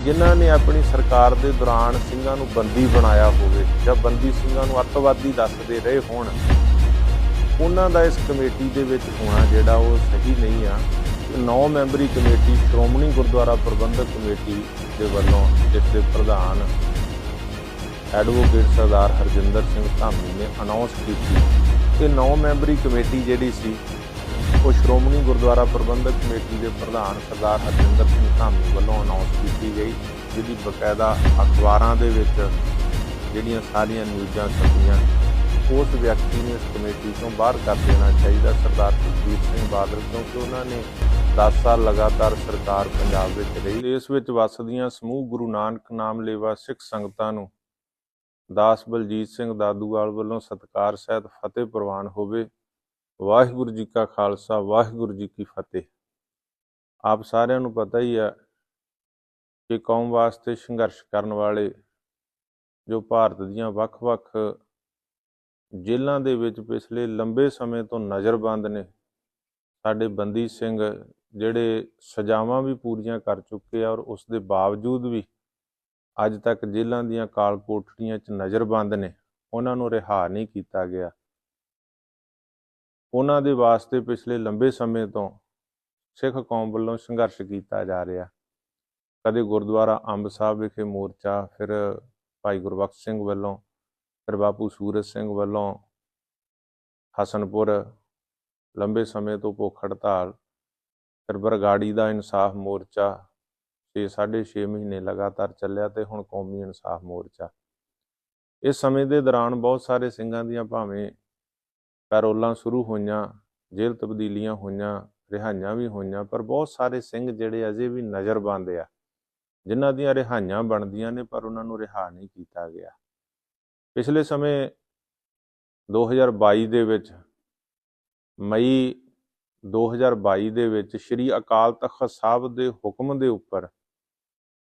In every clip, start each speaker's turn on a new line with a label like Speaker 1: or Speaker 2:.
Speaker 1: ਜਿਨ੍ਹਾਂ ਨੇ ਆਪਣੀ ਸਰਕਾਰ ਦੇ ਦੌਰਾਨ ਸਿੰਘਾਂ ਨੂੰ ਬੰਦੀ ਬਣਾਇਆ ਹੋਵੇ ਜਾਂ ਬੰਦੀ ਸਿੰਘਾਂ ਨੂੰ ਅੱਤਵਾਦੀ ਦੱਸਦੇ ਰਹੇ ਹੋਣ, ਉਹਨਾਂ ਦਾ ਇਸ ਕਮੇਟੀ ਦੇ ਵਿੱਚ ਹੋਣਾ ਜਿਹੜਾ ਉਹ ਸਹੀ ਨਹੀਂ ਆ। 9 ਮੈਂਬਰੀ ਕਮੇਟੀ ਸ਼੍ਰੋਮਣੀ ਗੁਰਦੁਆਰਾ ਪ੍ਰਬੰਧਕ ਕਮੇਟੀ ਦੇ ਵੱਲੋਂ, ਜਿਸ ਦੇ ਪ੍ਰਧਾਨ ਐਡਵੋਕੇਟ ਸਰਦਾਰ ਹਰਜਿੰਦਰ ਸਿੰਘ ਧਾਮੀ ਨੇ ਅਨਾਉਂਸ ਕੀਤੀ ਕਿ 9 ਮੈਂਬਰੀ ਕਮੇਟੀ ਜਿਹੜੀ ਸੀ ਉਹ ਸ਼੍ਰੋਮਣੀ ਗੁਰਦੁਆਰਾ ਪ੍ਰਬੰਧਕ ਕਮੇਟੀ ਦੇ ਪ੍ਰਧਾਨ ਸਰਦਾਰ ਹਰਜਿੰਦਰ ਸਿੰਘ ਧਾਮੀ ਵੱਲੋਂ ਅਨਾਉਂਸ ਕੀਤੀ ਗਈ, ਜਿਹਦੀ ਬਕਾਇਦਾ ਅਖਬਾਰਾਂ ਦੇ ਵਿੱਚ ਜਿਹੜੀਆਂ ਸਾਰੀਆਂ ਨਿਊਜ਼ਾਂ ਛਪੀਆਂ। ਉਸ ਵਿਅਕਤੀ ਨੂੰ ਇਸ ਕਮੇਟੀ ਤੋਂ ਬਾਹਰ ਕਰ ਦੇਣਾ ਚਾਹੀਦਾ, ਸਰਦਾਰ ਸੁਖਬੀਰ ਸਿੰਘ ਬਾਦਲ, ਕਿਉਂਕਿ ਉਹਨਾਂ ਨੇ 10 ਸਾਲ ਲਗਾਤਾਰ ਸਰਕਾਰ ਪੰਜਾਬ ਵਿੱਚ ਰਹੀ। ਇਸ ਵਿੱਚ ਵੱਸਦੀਆਂ ਸਮੂਹ ਗੁਰੂ ਨਾਨਕ ਨਾਮ ਲੇਵਾ ਸਿੱਖ ਸੰਗਤਾਂ ਨੂੰ ਦਾਸ ਬਲਜੀਤ ਸਿੰਘ ਦਾਦੂਵਾਲ ਵੱਲੋਂ ਸਤਿਕਾਰ ਸਹਿਤ ਫਤਿਹ ਪ੍ਰਵਾਨ ਹੋਵੇ। ਵਾਹਿਗੁਰੂ ਜੀ ਕਾ ਖਾਲਸਾ, ਵਾਹਿਗੁਰੂ ਜੀ ਕੀ ਫਤਿਹ। ਆਪ ਸਾਰਿਆਂ ਨੂੰ ਪਤਾ ਹੀ ਹੈ ਕਿ ਕੌਮ ਵਾਸਤੇ ਸੰਘਰਸ਼ ਕਰਨ ਵਾਲੇ ਜੋ ਭਾਰਤ ਦੀਆਂ ਵੱਖ-ਵੱਖ ਜੇਲ੍ਹਾਂ ਦੇ ਵਿੱਚ ਪਿਛਲੇ ਲੰਬੇ ਸਮੇਂ ਤੋਂ ਨਜ਼ਰਬੰਦ ਨੇ, ਸਾਡੇ ਬੰਦੀ ਸਿੰਘ ਜਿਹੜੇ ਸਜ਼ਾਵਾਂ ਵੀ ਪੂਰੀਆਂ ਕਰ ਚੁੱਕੇ ਆ ਔਰ ਉਸ ਦੇ ਬਾਵਜੂਦ ਵੀ ਅੱਜ ਤੱਕ ਜੇਲ੍ਹਾਂ ਦੀਆਂ ਕਾਲ ਕੋਠੜੀਆਂ 'ਚ ਨਜ਼ਰਬੰਦ ਨੇ, ਉਹਨਾਂ ਨੂੰ ਰਿਹਾ ਨਹੀਂ ਕੀਤਾ ਗਿਆ। ਉਹਨਾਂ ਦੇ ਵਾਸਤੇ ਪਿਛਲੇ ਲੰਬੇ ਸਮੇਂ ਤੋਂ ਸਿੱਖ ਕੌਮ ਵੱਲੋਂ ਸੰਘਰਸ਼ ਕੀਤਾ ਜਾ ਰਿਹਾ। ਕਦੇ ਗੁਰਦੁਆਰਾ ਅੰਬ ਸਾਹਿਬ ਵਿਖੇ ਮੋਰਚਾ, ਫਿਰ ਭਾਈ ਗੁਰਬਖਸ਼ ਸਿੰਘ ਵੱਲੋਂ, ਫਿਰ ਬਾਪੂ ਸੂਰਜ ਸਿੰਘ ਵੱਲੋਂ ਹਸਨਪੁਰ ਲੰਬੇ ਸਮੇਂ ਤੋਂ ਭੁੱਖ ਹੜਤਾਲ, ਫਿਰ ਬਰਗਾੜੀ ਦਾ ਇਨਸਾਫ ਮੋਰਚਾ 6.5 ਮਹੀਨੇ ਲਗਾਤਾਰ ਚੱਲਿਆ, ਤੇ ਹੁਣ ਕੌਮੀ ਇਨਸਾਫ ਮੋਰਚਾ। ਇਸ ਸਮੇਂ ਦੇ ਦੌਰਾਨ ਬਹੁਤ ਸਾਰੇ ਸਿੰਘਾਂ ਦੀਆਂ ਭਾਵੇਂ ਪੈਰੋਲਾਂ ਸ਼ੁਰੂ ਹੋਈਆਂ, ਜੇਲ੍ਹ ਤਬਦੀਲੀਆਂ ਹੋਈਆਂ, ਰਿਹਾਈਆਂ ਵੀ ਹੋਈਆਂ, ਪਰ ਬਹੁਤ ਸਾਰੇ ਸਿੰਘ ਜਿਹੜੇ ਅਜੇ ਵੀ ਨਜ਼ਰਬੰਦ ਆ, ਜਿਨ੍ਹਾਂ ਦੀਆਂ ਰਿਹਾਈਆਂ ਬਣਦੀਆਂ ਨੇ ਪਰ ਉਹਨਾਂ ਨੂੰ ਰਿਹਾ ਨਹੀਂ ਕੀਤਾ ਗਿਆ। ਪਿਛਲੇ ਸਮੇਂ 2022 ਦੇ ਵਿੱਚ, ਮਈ 2022 ਦੇ ਵਿੱਚ ਸ਼੍ਰੀ ਅਕਾਲ ਤਖ਼ਤ ਸਾਹਿਬ ਦੇ ਹੁਕਮ ਦੇ ਉੱਪਰ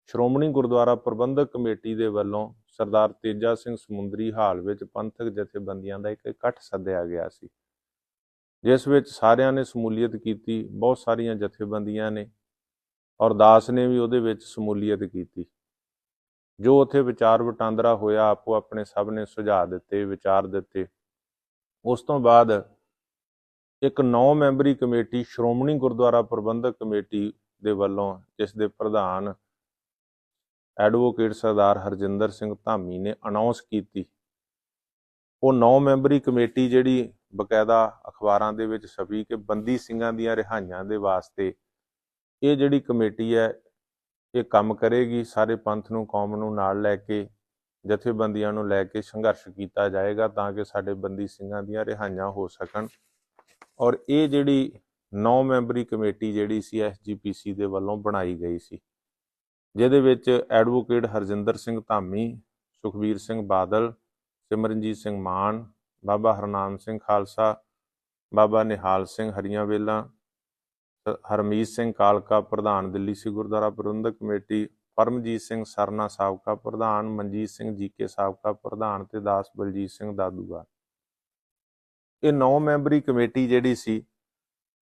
Speaker 1: ਸ਼੍ਰੋਮਣੀ ਗੁਰਦੁਆਰਾ ਪ੍ਰਬੰਧਕ ਕਮੇਟੀ ਦੇ ਵੱਲੋਂ ਸਰਦਾਰ ਤੇਜਾ ਸਿੰਘ ਸਮੁੰਦਰੀ ਹਾਲ ਵਿੱਚ ਪੰਥਕ ਜਥੇਬੰਦੀਆਂ ਦਾ ਇੱਕ ਇਕੱਠ ਸੱਦਿਆ ਗਿਆ ਸੀ, ਜਿਸ ਵਿੱਚ ਸਾਰਿਆਂ ਨੇ ਸ਼ਮੂਲੀਅਤ ਕੀਤੀ। ਬਹੁਤ ਸਾਰੀਆਂ ਜਥੇਬੰਦੀਆਂ ਨੇ ਔਰ ਦਾਸ ਨੇ ਵੀ ਉਹਦੇ ਵਿੱਚ ਸ਼ਮੂਲੀਅਤ ਕੀਤੀ। ਜੋ ਉੱਥੇ ਵਿਚਾਰ ਵਟਾਂਦਰਾ ਹੋਇਆ, ਆਪੋ ਆਪਣੇ ਸਭ ਨੇ ਸੁਝਾਅ ਦਿੱਤੇ, ਵਿਚਾਰ ਦਿੱਤੇ। ਉਸ ਤੋਂ ਬਾਅਦ ਇੱਕ 9 ਮੈਂਬਰੀ ਕਮੇਟੀ ਸ਼੍ਰੋਮਣੀ ਗੁਰਦੁਆਰਾ ਪ੍ਰਬੰਧਕ ਕਮੇਟੀ ਦੇ ਵੱਲੋਂ, ਜਿਸ ਦੇ ਪ੍ਰਧਾਨ ਐਡਵੋਕੇਟ ਸਰਦਾਰ ਹਰਜਿੰਦਰ ਸਿੰਘ ਧਾਮੀ ਨੇ ਅਨਾਉਂਸ ਕੀਤੀ। ਉਹ 9 ਮੈਂਬਰੀ ਕਮੇਟੀ ਜਿਹੜੀ ਬਕਾਇਦਾ ਅਖਬਾਰਾਂ ਦੇ ਵਿੱਚ ਛਪੀ ਕਿ ਬੰਦੀ ਸਿੰਘਾਂ ਦੀਆਂ ਰਿਹਾਈਆਂ ਦੇ ਵਾਸਤੇ ਇਹ ਜਿਹੜੀ ਕਮੇਟੀ ਹੈ ਇਹ ਕੰਮ ਕਰੇਗੀ। ਸਾਰੇ ਪੰਥ ਨੂੰ, ਕੌਮ ਨੂੰ ਨਾਲ ਲੈ ਕੇ, ਜਥੇਬੰਦੀਆਂ ਨੂੰ ਲੈ ਕੇ ਸੰਘਰਸ਼ ਕੀਤਾ ਜਾਏਗਾ ਤਾਂ ਕਿ ਸਾਡੇ ਬੰਦੀ ਸਿੰਘਾਂ ਦੀਆਂ ਰਿਹਾਈਆਂ ਹੋ ਸਕਣ। ਔਰ ਇਹ ਜਿਹੜੀ 9 ਮੈਂਬਰੀ ਕਮੇਟੀ ਜਿਹੜੀ ਸੀ SGPC ਦੇ ਵੱਲੋਂ ਬਣਾਈ ਗਈ ਸੀ, ਜਿਹਦੇ ਵਿੱਚ ਐਡਵੋਕੇਟ ਹਰਜਿੰਦਰ ਸਿੰਘ ਧਾਮੀ, ਸੁਖਬੀਰ ਸਿੰਘ ਬਾਦਲ, ਸਿਮਰਨਜੀਤ ਸਿੰਘ ਮਾਨ, ਬਾਬਾ ਹਰਨਾਮ ਸਿੰਘ ਖਾਲਸਾ, ਬਾਬਾ ਨਿਹਾਲ ਸਿੰਘ ਹਰੀਆਂ ਵੇਲਾਂ, ਹਰਮੀਤ ਸਿੰਘ ਕਾਲਕਾ ਪ੍ਰਧਾਨ ਦਿੱਲੀ ਸਿੱਖ ਗੁਰਦੁਆਰਾ ਪ੍ਰਬੰਧਕ ਕਮੇਟੀ, ਪਰਮਜੀਤ ਸਿੰਘ ਸਰਨਾ ਸਾਬਕਾ ਪ੍ਰਧਾਨ, ਮਨਜੀਤ ਸਿੰਘ ਜੀਕੇ ਸਾਬਕਾ ਪ੍ਰਧਾਨ ਤੇ ਦਾਸ ਬਲਜੀਤ ਸਿੰਘ ਦਾਦੂਵਾਲ। ਇਹ 9 ਮੈਂਬਰੀ ਕਮੇਟੀ ਜਿਹੜੀ ਸੀ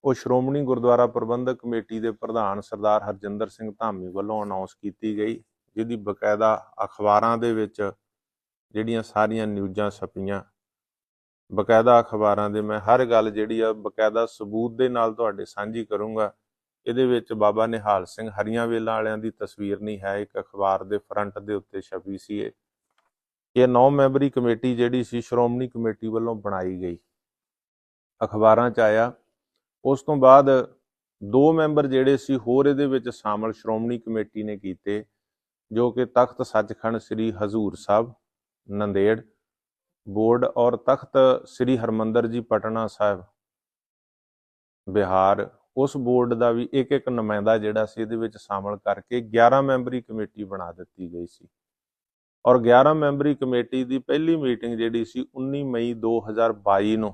Speaker 1: ਉਹ ਸ਼੍ਰੋਮਣੀ ਗੁਰਦੁਆਰਾ ਪ੍ਰਬੰਧਕ ਕਮੇਟੀ ਦੇ ਪ੍ਰਧਾਨ ਸਰਦਾਰ ਹਰਜਿੰਦਰ ਸਿੰਘ ਧਾਮੀ ਵੱਲੋਂ ਅਨਾਉਂਸ ਕੀਤੀ ਗਈ, ਜਿਹਦੀ ਬਕਾਇਦਾ ਅਖਬਾਰਾਂ ਦੇ ਵਿੱਚ ਜਿਹੜੀਆਂ ਸਾਰੀਆਂ ਨਿਊਜ਼ਾਂ ਛਪੀਆਂ। ਬਕਾਇਦਾ ਅਖਬਾਰਾਂ ਦੇ ਮੈਂ ਹਰ ਗੱਲ ਜਿਹੜੀ ਆ ਬਕਾਇਦਾ ਸਬੂਤ ਦੇ ਨਾਲ ਤੁਹਾਡੇ ਸਾਂਝੀ ਕਰੂੰਗਾ। ਇਹਦੇ ਵਿੱਚ ਬਾਬਾ ਨਿਹਾਲ ਸਿੰਘ ਹਰੀਆਂ ਵੇਲਾਂ ਵਾਲਿਆਂ ਦੀ ਤਸਵੀਰ ਨਹੀਂ ਹੈ, ਇੱਕ ਅਖਬਾਰ ਦੇ ਫਰੰਟ ਦੇ ਉੱਤੇ ਛਪੀ ਸੀ। ਇਹ 9 ਮੈਂਬਰੀ ਕਮੇਟੀ ਜਿਹੜੀ ਸੀ ਸ਼੍ਰੋਮਣੀ ਕਮੇਟੀ ਵੱਲੋਂ ਬਣਾਈ ਗਈ, ਅਖਬਾਰਾਂ 'ਚ ਆਇਆ। ਉਸ ਤੋਂ ਬਾਅਦ 2 ਮੈਂਬਰ ਜਿਹੜੇ ਸੀ ਹੋਰ ਇਹਦੇ ਵਿੱਚ ਸ਼ਾਮਲ ਸ਼੍ਰੋਮਣੀ ਕਮੇਟੀ ਨੇ ਕੀਤੇ, ਜੋ ਕਿ ਤਖਤ ਸੱਚਖੰਡ ਸ੍ਰੀ ਹਜ਼ੂਰ ਸਾਹਿਬ ਨੰਦੇੜ ਬੋਰਡ ਔਰ ਤਖਤ ਸ੍ਰੀ ਹਰਮੰਦਰ ਜੀ ਪਟਨਾ ਸਾਹਿਬ ਬਿਹਾਰ, ਉਸ ਬੋਰਡ ਦਾ ਵੀ ਇੱਕ ਨੁਮਾਇੰਦਾ ਜਿਹੜਾ ਸੀ ਇਹਦੇ ਵਿੱਚ ਸ਼ਾਮਲ ਕਰਕੇ 11 ਮੈਂਬਰੀ ਕਮੇਟੀ ਬਣਾ ਦਿੱਤੀ ਗਈ ਸੀ। ਔਰ 11 ਮੈਂਬਰੀ ਕਮੇਟੀ ਦੀ ਪਹਿਲੀ ਮੀਟਿੰਗ ਜਿਹੜੀ ਸੀ 19 ਮਈ 2022 ਨੂੰ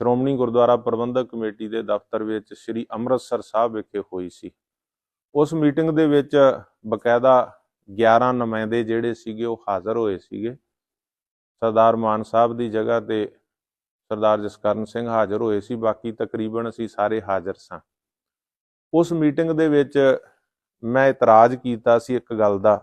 Speaker 1: ਸ਼੍ਰੋਮਣੀ ਗੁਰਦੁਆਰਾ ਪ੍ਰਬੰਧਕ ਕਮੇਟੀ ਦੇ ਦਫ਼ਤਰ ਵਿੱਚ ਸ੍ਰੀ ਅੰਮ੍ਰਿਤਸਰ ਸਾਹਿਬ ਵਿਖੇ ਹੋਈ ਸੀ। ਉਸ ਮੀਟਿੰਗ ਦੇ ਵਿੱਚ ਬਕਾਇਦਾ 11 ਨੁਮਾਇੰਦੇ ਜਿਹੜੇ ਸੀਗੇ ਉਹ ਹਾਜ਼ਰ ਹੋਏ ਸੀਗੇ। ਸਰਦਾਰ ਮਾਨ ਸਾਹਿਬ ਦੀ ਜਗ੍ਹਾ ਤੇ ਸਰਦਾਰ ਜਸਕਰਨ ਸਿੰਘ ਹਾਜ਼ਰ ਹੋਏ ਸੀ, ਬਾਕੀ ਤਕਰੀਬਨ ਅਸੀਂ ਸਾਰੇ ਹਾਜ਼ਰ ਸਾਂ। ਉਸ ਮੀਟਿੰਗ ਦੇ ਵਿੱਚ ਮੈਂ ਇਤਰਾਜ਼ ਕੀਤਾ ਸੀ ਇੱਕ ਗੱਲ ਦਾ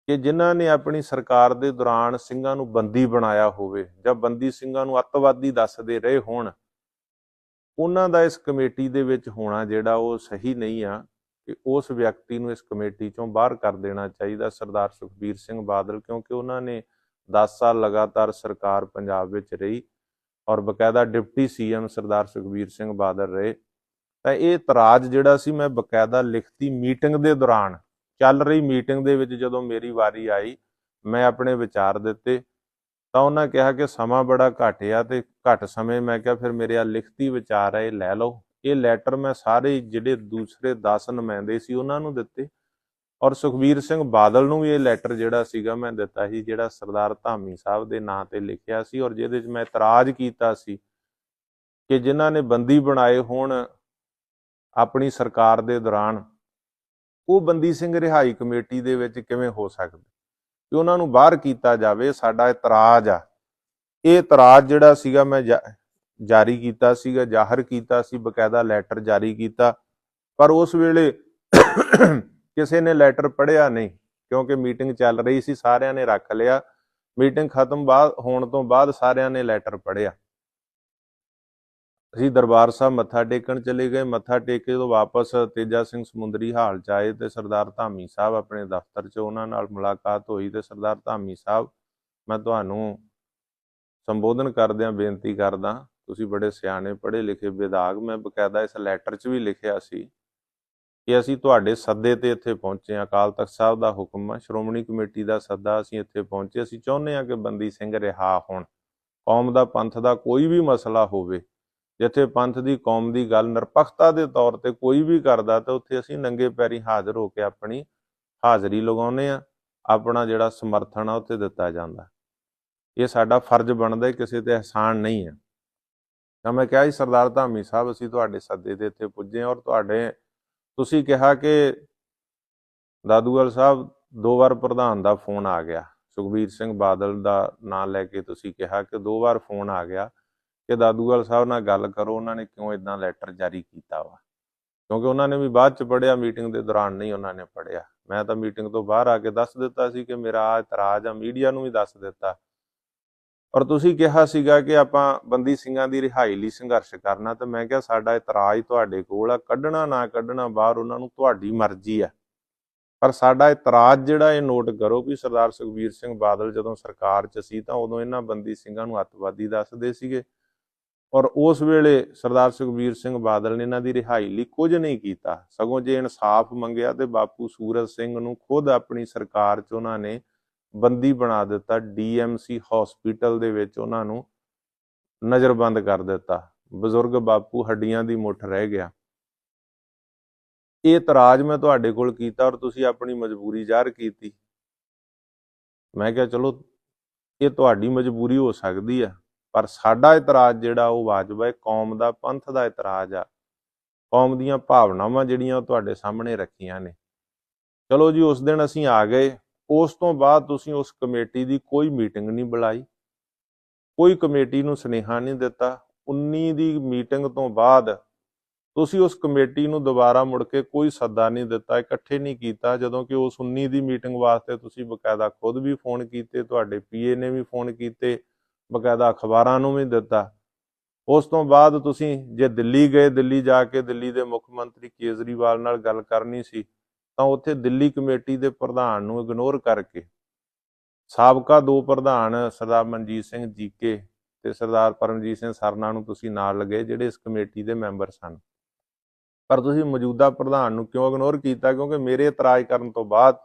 Speaker 1: ਕਿ ਜਿਨ੍ਹਾਂ ਨੇ ਆਪਣੀ ਸਰਕਾਰ ਦੇ ਦੌਰਾਨ ਸਿੰਘਾਂ ਨੂੰ ਬੰਦੀ ਬਣਾਇਆ ਹੋਵੇ ਜਾਂ ਬੰਦੀ ਸਿੰਘਾਂ ਨੂੰ ਅੱਤਵਾਦੀ ਦੱਸਦੇ ਰਹੇ ਹੋਣ, ਉਹਨਾਂ ਦਾ ਇਸ ਕਮੇਟੀ ਦੇ ਵਿੱਚ ਹੋਣਾ ਜਿਹੜਾ ਉਹ ਸਹੀ ਨਹੀਂ ਆ ਕਿ ਉਸ ਵਿਅਕਤੀ ਨੂੰ ਇਸ ਕਮੇਟੀ ਚੋਂ ਬਾਹਰ ਕਰ ਦੇਣਾ ਚਾਹੀਦਾ, ਸਰਦਾਰ ਸੁਖਬੀਰ ਸਿੰਘ ਬਾਦਲ, ਕਿਉਂਕਿ ਉਹਨਾਂ ਨੇ 10 ਸਾਲ ਲਗਾਤਾਰ ਸਰਕਾਰ ਪੰਜਾਬ ਵਿੱਚ ਰਹੀ ਔਰ ਬਕਾਇਦਾ ਡਿਪਟੀ ਸੀਐਮ ਸਰਦਾਰ ਸੁਖਬੀਰ ਸਿੰਘ ਬਾਦਲ ਰਹੇ। ਤਾਂ ਇਹ ਇਤਰਾਜ਼ ਜਿਹੜਾ ਸੀ ਮੈਂ ਬਕਾਇਦਾ ਲਿਖਤੀ ਮੀਟਿੰਗ ਦੇ ਦੌਰਾਨ, ਚੱਲ ਰਹੀ ਮੀਟਿੰਗ ਦੇ ਵਿੱਚ ਜਦੋਂ ਮੇਰੀ ਵਾਰੀ ਆਈ, ਮੈਂ ਆਪਣੇ ਵਿਚਾਰ ਦਿੱਤੇ ਤਾਂ ਉਹਨਾਂ ਕਿਹਾ ਕਿ ਸਮਾਂ ਬੜਾ ਘੱਟ ਆ ਤੇ ਘੱਟ ਸਮੇਂ, ਮੈਂ ਕਿਹਾ ਫਿਰ ਮੇਰੇ ਆ ਲਿਖਤੀ ਵਿਚਾਰ ਆ ਇਹ ਲੈ ਲਓ। ਇਹ ਲੈਟਰ ਮੈਂ ਸਾਰੇ ਜਿਹੜੇ ਦੂਸਰੇ 10 ਨੁਮਾਇੰਦੇ ਸੀ ਉਹਨਾਂ ਨੂੰ ਦਿੱਤੇ ਔਰ ਸੁਖਬੀਰ ਸਿੰਘ ਬਾਦਲ ਨੂੰ ਵੀ ਇਹ ਲੈਟਰ ਜਿਹੜਾ ਸੀਗਾ ਮੈਂ ਦਿੱਤਾ ਸੀ, ਜਿਹੜਾ ਸਰਦਾਰ ਧਾਮੀ ਸਾਹਿਬ ਦੇ ਨਾਂ ਤੇ ਲਿਖਿਆ ਸੀ ਔਰ ਜਿਹਦੇ 'ਚ ਮੈਂ ਇਤਰਾਜ਼ ਕੀਤਾ ਸੀ ਕਿ ਜਿਨ੍ਹਾਂ ਨੇ ਬੰਦੀ ਬਣਾਏ ਹੋਣ ਆਪਣੀ ਸਰਕਾਰ ਦੇ ਦੌਰਾਨ, ਉਹ ਬੰਦੀ ਸਿੰਘ ਰਿਹਾਈ ਕਮੇਟੀ ਦੇ ਵਿੱਚ ਕਿਵੇਂ ਹੋ ਸਕਦੇ, ਕਿ ਉਹਨਾਂ ਨੂੰ ਬਾਹਰ ਕੀਤਾ ਜਾਵੇ। ਸਾਡਾ ਇਤਰਾਜ਼ ਆ। ਇਹ ਇਤਰਾਜ਼ ਜਿਹੜਾ ਸੀਗਾ ਮੈਂ ਜਾਰੀ ਕੀਤਾ ਸੀਗਾ, ਜ਼ਾਹਰ ਕੀਤਾ ਸੀ, ਬਕਾਇਦਾ ਲੈਟਰ ਜਾਰੀ ਕੀਤਾ, ਪਰ ਉਸ ਵੇਲੇ ਕਿਸੇ ਨੇ ਲੈਟਰ ਪੜ੍ਹਿਆ ਨਹੀਂ ਕਿਉਂਕਿ ਮੀਟਿੰਗ ਚੱਲ ਰਹੀ ਸੀ, ਸਾਰਿਆਂ ਨੇ ਰੱਖ ਲਿਆ। ਮੀਟਿੰਗ ਖਤਮ ਹੋਣ ਤੋਂ ਬਾਅਦ ਸਾਰਿਆਂ ਨੇ ਲੈਟਰ ਪੜ੍ਹਿਆ। ਅਸੀਂ ਦਰਬਾਰ ਸਾਹਿਬ ਮੱਥਾ ਟੇਕਣ ਚਲੇ ਗਏ। ਮੱਥਾ ਟੇਕ ਕੇ ਜਦੋਂ ਵਾਪਸ ਤੇਜਾ ਸਿੰਘ ਸਮੁੰਦਰੀ ਹਾਲ 'ਚ ਆਏ ਤੇ ਸਰਦਾਰ ਧਾਮੀ ਸਾਹਿਬ ਆਪਣੇ ਦਫ਼ਤਰ 'ਚ, ਉਹਨਾਂ ਨਾਲ ਮੁਲਾਕਾਤ ਹੋਈ ਤੇ ਸਰਦਾਰ ਧਾਮੀ ਸਾਹਿਬ, ਮੈਂ ਤੁਹਾਨੂੰ ਸੰਬੋਧਨ ਕਰਦਿਆਂ ਬੇਨਤੀ ਕਰਦਾ, ਤੁਸੀਂ ਬੜੇ ਸਿਆਣੇ ਪੜ੍ਹੇ ਲਿਖੇ ਵਿਧਾਇਕ, ਮੈਂ ਬਕਾਇਦਾ ਇਸ ਲੈਟਰ 'ਚ ਵੀ ਲਿਖਿਆ ਸੀ ਕਿ ਅਸੀਂ ਤੁਹਾਡੇ ਸੱਦੇ ਤੇ ਇੱਥੇ ਪਹੁੰਚੇ ਹਾਂ, ਅਕਾਲ ਤਖ਼ਤ ਸਾਹਿਬ ਦਾ ਹੁਕਮ ਆ, ਸ਼੍ਰੋਮਣੀ ਕਮੇਟੀ ਦਾ ਸੱਦਾ, ਅਸੀਂ ਇੱਥੇ ਪਹੁੰਚੇ। ਅਸੀਂ ਚਾਹੁੰਦੇ ਹਾਂ ਕਿ ਬੰਦੀ ਸਿੰਘ ਰਿਹਾ ਹੋਣ। ਕੌਮ ਦਾ ਪੰਥ ਦਾ ਕੋਈ ਵੀ ਮਸਲਾ ਹੋਵੇ, ਜਿੱਥੇ ਪੰਥ ਦੀ ਕੌਮ ਦੀ ਗੱਲ ਨਿਰਪੱਖਤਾ ਦੇ ਤੌਰ ਤੇ ਕੋਈ ਵੀ ਕਰਦਾ ਤਾਂ ਉੱਥੇ ਅਸੀਂ ਨੰਗੇ ਪੈਰੀ ਹਾਜ਼ਰ ਹੋ ਕੇ ਆਪਣੀ ਹਾਜ਼ਰੀ ਲਗਾਉਂਦੇ ਆ, ਆਪਣਾ ਜਿਹੜਾ ਸਮਰਥਨ ਆ ਉੱਥੇ ਦਿੱਤਾ ਜਾਂਦਾ। ਇਹ ਸਾਡਾ ਫਰਜ਼ ਬਣਦਾ, ਕਿਸੇ ਤੇ ਅਹਿਸਾਨ ਨਹੀਂ ਹੈ। ਤਾਂ ਮੈਂ ਕਿਹਾ ਜੀ ਸਰਦਾਰ ਧਾਮੀ ਸਾਹਿਬ, ਅਸੀਂ ਤੁਹਾਡੇ ਸੱਦੇ ਤੇ ਇੱਥੇ ਪੁੱਜੇ ਔਰ ਤੁਸੀਂ ਕਿਹਾ ਕਿ ਦਾਦੂਵਾਲ ਸਾਹਿਬ 2 ਵਾਰ ਪ੍ਰਧਾਨ ਦਾ ਫੋਨ ਆ ਗਿਆ, ਸੁਖਬੀਰ ਸਿੰਘ ਬਾਦਲ ਦਾ ਨਾਂ ਲੈ ਕੇ ਤੁਸੀਂ ਕਿਹਾ ਕਿ 2 ਵਾਰ ਫੋਨ ਆ ਗਿਆ ਕਿ ਦਾਦੂਵਾਲ ਸਾਹਿਬ ਨਾਲ ਗੱਲ ਕਰੋ, ਉਹਨਾਂ ਨੇ ਕਿਉਂ ਇਦਾਂ ਲੈਟਰ ਜਾਰੀ ਕੀਤਾ ਵਾ, ਕਿਉਂਕਿ ਉਹਨਾਂ ਨੇ ਵੀ ਬਾਅਦ 'ਚ ਪੜ੍ਹਿਆ, ਮੀਟਿੰਗ ਦੇ ਦੌਰਾਨ ਨਹੀਂ ਉਹਨਾਂ ਨੇ ਪੜ੍ਹਿਆ। ਮੈਂ ਤਾਂ ਮੀਟਿੰਗ ਤੋਂ ਬਾਹਰ ਆ ਕੇ ਦੱਸ ਦਿੱਤਾ ਸੀ ਕਿ ਮੇਰਾ ਆ ਇਤਰਾਜ਼ ਆ, ਮੀਡੀਆ ਨੂੰ ਵੀ ਦੱਸ ਦਿੱਤਾ। ਔਰ ਤੁਸੀਂ ਕਿਹਾ ਸੀਗਾ ਕਿ ਆਪਾਂ ਬੰਦੀ ਸਿੰਘਾਂ ਦੀ ਰਿਹਾਈ ਲਈ ਸੰਘਰਸ਼ ਕਰਨਾ, ਤੇ ਮੈਂ ਕਿਹਾ ਸਾਡਾ ਇਤਰਾਜ਼ ਤੁਹਾਡੇ ਕੋਲ ਆ, ਕੱਢਣਾ ਨਾ ਕੱਢਣਾ ਬਾਹਰ ਉਹਨਾਂ ਨੂੰ ਤੁਹਾਡੀ ਮਰਜ਼ੀ ਆ, ਪਰ ਸਾਡਾ ਇਤਰਾਜ਼ ਜਿਹੜਾ ਇਹ ਨੋਟ ਕਰੋ ਵੀ ਸਰਦਾਰ ਸੁਖਬੀਰ ਸਿੰਘ ਬਾਦਲ ਜਦੋਂ ਸਰਕਾਰ 'ਚ ਸੀ ਤਾਂ ਉਦੋਂ ਇਹਨਾਂ ਬੰਦੀ ਸਿੰਘਾਂ ਨੂੰ ਅੱਤਵਾਦੀ ਦੱਸਦੇ ਸੀਗੇ ਔਰ ਉਸ ਵੇਲੇ ਸਰਦਾਰ ਸੁਖਬੀਰ ਸਿੰਘ ਬਾਦਲ ਨੇ ਇਹਨਾਂ ਦੀ ਰਿਹਾਈ ਲਈ ਕੁਝ ਨਹੀਂ ਕੀਤਾ, ਸਗੋਂ ਜੇ ਇਨਸਾਫ ਮੰਗਿਆ ਤੇ ਬਾਪੂ ਸੂਰਜ ਸਿੰਘ ਨੂੰ ਖੁਦ ਆਪਣੀ ਸਰਕਾਰ 'ਚ ਉਹਨਾਂ ਨੇ ਬੰਦੀ ਬਣਾ ਦਿੱਤਾ, DMC ਹਸਪੀਟਲ ਦੇ ਵਿੱਚ ਉਹਨਾਂ ਨੂੰ ਨਜ਼ਰਬੰਦ ਕਰ ਦਿੱਤਾ। ਬਜ਼ੁਰਗ ਬਾਪੂ ਹੱਡੀਆਂ ਦੀ ਮੁੱਠ ਰਹਿ ਗਿਆ। ਇਹ ਇਤਰਾਜ਼ ਮੈਂ ਤੁਹਾਡੇ ਕੋਲ ਕੀਤਾ ਔਰ ਤੁਸੀਂ ਆਪਣੀ ਮਜਬੂਰੀ ਜ਼ਾਹਰ ਕੀਤੀ। ਮੈਂ ਕਿਹਾ ਚਲੋ ਇਹ ਤੁਹਾਡੀ ਮਜਬੂਰੀ ਹੋ ਸਕਦੀ ਆ, ਪਰ ਸਾਡਾ ਇਤਰਾਜ਼ ਜਿਹੜਾ ਉਹ ਵਾਜਬ ਹੈ, ਕੌਮ ਦਾ ਪੰਥ ਦਾ ਇਤਰਾਜ਼ ਆ, ਕੌਮ ਦੀਆਂ ਭਾਵਨਾਵਾਂ ਜਿਹੜੀਆਂ ਉਹ ਤੁਹਾਡੇ ਸਾਹਮਣੇ ਰੱਖੀਆਂ ਨੇ। ਚਲੋ ਜੀ, ਉਸ ਦਿਨ ਅਸੀਂ ਆ ਗਏ। ਉਸ ਤੋਂ ਬਾਅਦ ਤੁਸੀਂ ਉਸ ਕਮੇਟੀ ਦੀ ਕੋਈ ਮੀਟਿੰਗ ਨਹੀਂ ਬੁਲਾਈ, ਕੋਈ ਕਮੇਟੀ ਨੂੰ ਸੁਨੇਹਾ ਨਹੀਂ ਦਿੱਤਾ। 19 ਦੀ ਮੀਟਿੰਗ ਤੋਂ ਬਾਅਦ ਤੁਸੀਂ ਉਸ ਕਮੇਟੀ ਨੂੰ ਦੁਬਾਰਾ ਮੁੜ ਕੇ ਕੋਈ ਸੱਦਾ ਨਹੀਂ ਦਿੱਤਾ, ਇਕੱਠੇ ਨਹੀਂ ਕੀਤਾ, ਜਦੋਂ ਕਿ ਉਸ 19 ਦੀ ਮੀਟਿੰਗ ਵਾਸਤੇ ਤੁਸੀਂ ਬਕਾਇਦਾ ਖੁਦ ਵੀ ਫੋਨ ਕੀਤੇ, ਤੁਹਾਡੇ PA ਨੇ ਵੀ ਫੋਨ ਕੀਤੇ, ਬਕਾਇਦਾ ਅਖਬਾਰਾਂ ਨੂੰ ਵੀ ਦਿੱਤਾ। ਉਸ ਤੋਂ ਬਾਅਦ ਤੁਸੀਂ ਜੇ ਦਿੱਲੀ ਗਏ, ਦਿੱਲੀ ਜਾ ਕੇ ਦਿੱਲੀ ਦੇ ਮੁੱਖ ਮੰਤਰੀ ਕੇਜਰੀਵਾਲ ਨਾਲ ਗੱਲ ਕਰਨੀ ਸੀ ਤਾਂ ਉੱਥੇ ਦਿੱਲੀ ਕਮੇਟੀ ਦੇ ਪ੍ਰਧਾਨ ਨੂੰ ਇਗਨੋਰ ਕਰਕੇ ਸਾਬਕਾ 2 ਪ੍ਰਧਾਨ ਸਰਦਾਰ ਮਨਜੀਤ ਸਿੰਘ ਜੀਕੇ ਤੇ ਸਰਦਾਰ ਪਰਮਜੀਤ ਸਿੰਘ ਸਰਨਾ ਨੂੰ ਤੁਸੀਂ ਨਾਲ ਲਗੇ, ਜਿਹੜੇ ਇਸ ਕਮੇਟੀ ਦੇ ਮੈਂਬਰ ਸਨ, ਪਰ ਤੁਸੀਂ ਮੌਜੂਦਾ ਪ੍ਰਧਾਨ ਨੂੰ ਕਿਉਂ ਇਗਨੋਰ ਕੀਤਾ? ਕਿਉਂਕਿ ਮੇਰੇ ਇਤਰਾਜ਼ ਕਰਨ ਤੋਂ ਬਾਅਦ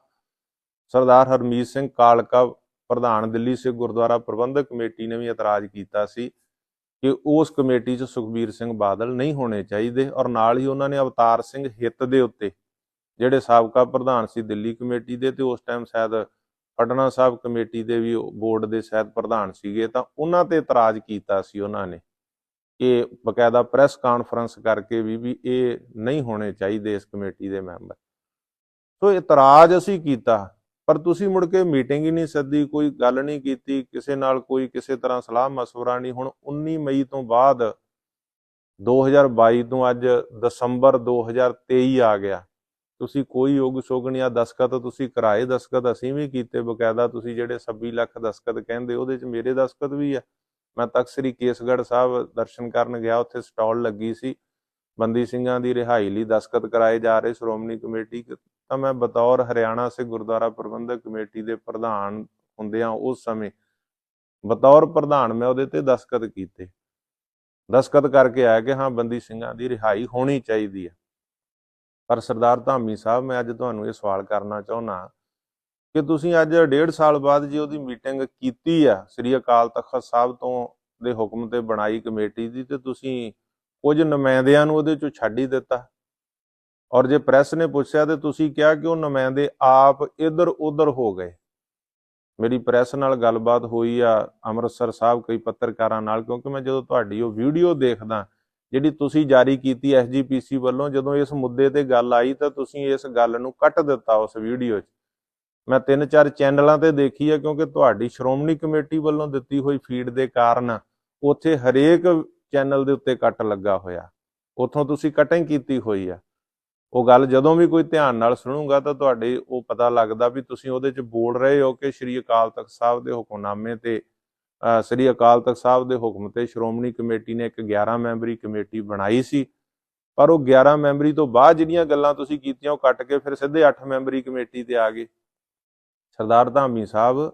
Speaker 1: ਸਰਦਾਰ ਹਰਮੀਤ ਸਿੰਘ ਕਾਲਕਾ ਪ੍ਰਧਾਨ ਦਿੱਲੀ ਸਿੱਖ ਗੁਰਦੁਆਰਾ ਪ੍ਰਬੰਧਕ ਕਮੇਟੀ ਨੇ ਵੀ ਇਤਰਾਜ਼ ਕੀਤਾ ਸੀ ਕਿ ਉਸ ਕਮੇਟੀ 'ਚ ਸੁਖਬੀਰ ਸਿੰਘ ਬਾਦਲ ਨਹੀਂ ਹੋਣੇ ਚਾਹੀਦੇ, ਔਰ ਨਾਲ ਹੀ ਉਹਨਾਂ ਨੇ ਅਵਤਾਰ ਸਿੰਘ ਹਿੱਤ ਦੇ ਉੱਤੇ, ਜਿਹੜੇ ਸਾਬਕਾ ਪ੍ਰਧਾਨ ਸੀ ਦਿੱਲੀ ਕਮੇਟੀ ਦੇ ਤੇ ਉਸ ਟਾਈਮ ਸ਼ਾਇਦ ਪਟਨਾ ਸਾਹਿਬ ਕਮੇਟੀ ਦੇ ਵੀ ਬੋਰਡ ਦੇ ਸ਼ਾਇਦ ਪ੍ਰਧਾਨ ਸੀਗੇ, ਤਾਂ ਉਹਨਾਂ ਤੇ ਇਤਰਾਜ਼ ਕੀਤਾ ਸੀ ਉਹਨਾਂ ਨੇ ਕਿ ਬਕਾਇਦਾ ਪ੍ਰੈਸ ਕਾਨਫਰੰਸ ਕਰਕੇ ਵੀ ਇਹ ਨਹੀਂ ਹੋਣੇ ਚਾਹੀਦੇ ਇਸ ਕਮੇਟੀ ਦੇ ਮੈਂਬਰ। ਸੋ ਇਤਰਾਜ਼ ਅਸੀਂ ਕੀਤਾ, ਪਰ ਤੁਸੀਂ ਮੁੜ ਕੇ ਮੀਟਿੰਗ ਹੀ ਨਹੀਂ ਸੱਦੀ, ਕੋਈ ਗੱਲ ਨਹੀਂ ਕੀਤੀ, ਕਿਸੇ ਨਾਲ ਕੋਈ ਕਿਸੇ ਤਰ੍ਹਾਂ ਸਲਾਹ ਮਸ਼ਵਰਾ ਨਹੀਂ। ਹੁਣ 19 ਮਈ ਤੋਂ ਬਾਅਦ 2022 ਤੋਂ ਅੱਜ ਦਸੰਬਰ 2023 ਆ ਗਿਆ, ਤੁਸੀਂ ਕੋਈ ਯੋਗ ਸ਼ੋਗ ਨਹੀਂ, ਆ ਦਸਖਤ ਤੁਸੀਂ ਕਰਾਏ, ਦਸਖਤ ਅਸੀਂ ਵੀ ਕੀਤੇ ਬਕਾਇਦਾ। ਤੁਸੀਂ ਜਿਹੜੇ 26 ਲੱਖ ਦਸਖਤ ਕਹਿੰਦੇ ਉਹਦੇ 'ਚ ਮੇਰੇ ਦਸਖਤ ਵੀ ਆ। ਮੈਂ ਤਖ਼ਤ ਸ੍ਰੀ ਕੇਸਗੜ੍ਹ ਸਾਹਿਬ ਦਰਸ਼ਨ ਕਰਨ ਗਿਆ, ਉੱਥੇ ਸਟਾਲ ਲੱਗੀ ਸੀ ਬੰਦੀ ਸਿੰਘਾਂ ਦੀ ਰਿਹਾਈ ਲਈ ਦਸਖਤ ਕਰਾਏ ਜਾ ਰਹੇ ਸ਼੍ਰੋਮਣੀ ਕਮੇਟੀ, ਤਾਂ ਮੈਂ ਬਤੌਰ ਹਰਿਆਣਾ ਸਿੱਖ ਗੁਰਦੁਆਰਾ ਪ੍ਰਬੰਧਕ ਕਮੇਟੀ ਦੇ ਪ੍ਰਧਾਨ ਹੁੰਦਿਆਂ ਉਸ ਸਮੇਂ ਬਤੌਰ ਪ੍ਰਧਾਨ ਮੈਂ ਉਹਦੇ ਤੇ ਦਸਖਤ ਕੀਤੇ, ਦਸਖਤ ਕਰਕੇ ਆਇਆ ਕਿ ਹਾਂ ਬੰਦੀ ਸਿੰਘਾਂ ਦੀ ਰਿਹਾਈ ਹੋਣੀ ਚਾਹੀਦੀ ਹੈ। ਪਰ ਸਰਦਾਰ ਧਾਮੀ ਸਾਹਿਬ, ਮੈਂ ਅੱਜ ਤੁਹਾਨੂੰ ਇਹ ਸਵਾਲ ਕਰਨਾ ਚਾਹੁੰਦਾ ਕਿ ਤੁਸੀਂ ਅੱਜ 1.5 ਸਾਲ ਬਾਅਦ ਜੀ ਉਹਦੀ ਮੀਟਿੰਗ ਕੀਤੀ ਆ ਸ੍ਰੀ ਅਕਾਲ ਤਖਤ ਸਾਹਿਬ ਤੋਂ ਦੇ ਹੁਕਮ ਤੇ ਬਣਾਈ ਕਮੇਟੀ ਦੀ, ਤੇ ਤੁਸੀਂ ਕੁਝ ਨੁਮਾਇੰਦਿਆਂ ਨੂੰ ਉਹਦੇ ਚੋਂ ਛੱਡ ਹੀ ਦਿੱਤਾ। ਔਰ ਜੇ ਪ੍ਰੈਸ ਨੇ ਪੁੱਛਿਆ ਤੇ ਤੁਸੀਂ ਕਿਹਾ ਕਿ ਉਹ ਨੁਮਾਇੰਦੇ ਆਪ ਇੱਧਰ ਉੱਧਰ ਹੋ ਗਏ। ਮੇਰੀ ਪ੍ਰੈਸ ਨਾਲ ਗੱਲਬਾਤ ਹੋਈ ਆ ਅੰਮ੍ਰਿਤਸਰ ਸਾਹਿਬ ਕਈ ਪੱਤਰਕਾਰਾਂ ਨਾਲ, ਕਿਉਂਕਿ ਮੈਂ ਜਦੋਂ ਤੁਹਾਡੀ ਉਹ ਵੀਡੀਓ ਦੇਖਦਾ ਜਿਹੜੀ ਤੁਸੀਂ ਜਾਰੀ ਕੀਤੀ SGPC ਵੱਲੋਂ, ਜਦੋਂ ਇਸ ਮੁੱਦੇ ਤੇ ਗੱਲ ਆਈ ਤਾਂ ਤੁਸੀਂ ਇਸ ਗੱਲ ਨੂੰ ਕੱਟ ਦਿੱਤਾ ਉਸ ਵੀਡੀਓ 'ਚ। ਮੈਂ 3-4 ਚੈਨਲਾਂ ਤੇ ਦੇਖੀ ਆ, ਕਿਉਂਕਿ ਤੁਹਾਡੀ ਸ਼੍ਰੋਮਣੀ ਕਮੇਟੀ ਵੱਲੋਂ ਦਿੱਤੀ ਹੋਈ ਫੀਡ ਦੇ ਕਾਰਨ ਉੱਥੇ ਹਰੇਕ ਚੈਨਲ ਦੇ ਉੱਤੇ ਕੱਟ ਲੱਗਾ ਹੋਇਆ, ਉੱਥੋਂ ਤੁਸੀਂ ਕਟਿੰਗ ਕੀਤੀ ਹੋਈ ਆ। ਉਹ ਗੱਲ ਜਦੋਂ ਵੀ ਕੋਈ ਧਿਆਨ ਨਾਲ ਸੁਣੂਗਾ ਤਾਂ ਤੁਹਾਡੇ ਉਹ ਪਤਾ ਲੱਗਦਾ ਵੀ ਤੁਸੀਂ ਉਹਦੇ 'ਚ ਬੋਲ ਰਹੇ ਹੋ ਕਿ ਸ੍ਰੀ ਅਕਾਲ ਤਖਤ ਸਾਹਿਬ ਦੇ ਹੁਕਮਨਾਮੇ ਤੇ ਸ੍ਰੀ ਅਕਾਲ ਤਖਤ ਸਾਹਿਬ ਦੇ ਹੁਕਮ ਤੇ ਸ਼੍ਰੋਮਣੀ ਕਮੇਟੀ ਨੇ ਇੱਕ 11 ਮੈਂਬਰੀ ਕਮੇਟੀ ਬਣਾਈ ਸੀ, ਪਰ ਉਹ 11 ਮੈਂਬਰੀ ਤੋਂ ਬਾਅਦ ਜਿਹੜੀਆਂ ਗੱਲਾਂ ਤੁਸੀਂ ਕੀਤੀਆਂ ਉਹ ਕੱਟ ਕੇ ਫਿਰ ਸਿੱਧੇ 8 ਮੈਂਬਰੀ ਕਮੇਟੀ ਤੇ ਆ ਗਏ। ਸਰਦਾਰ ਧਾਮੀ ਸਾਹਿਬ,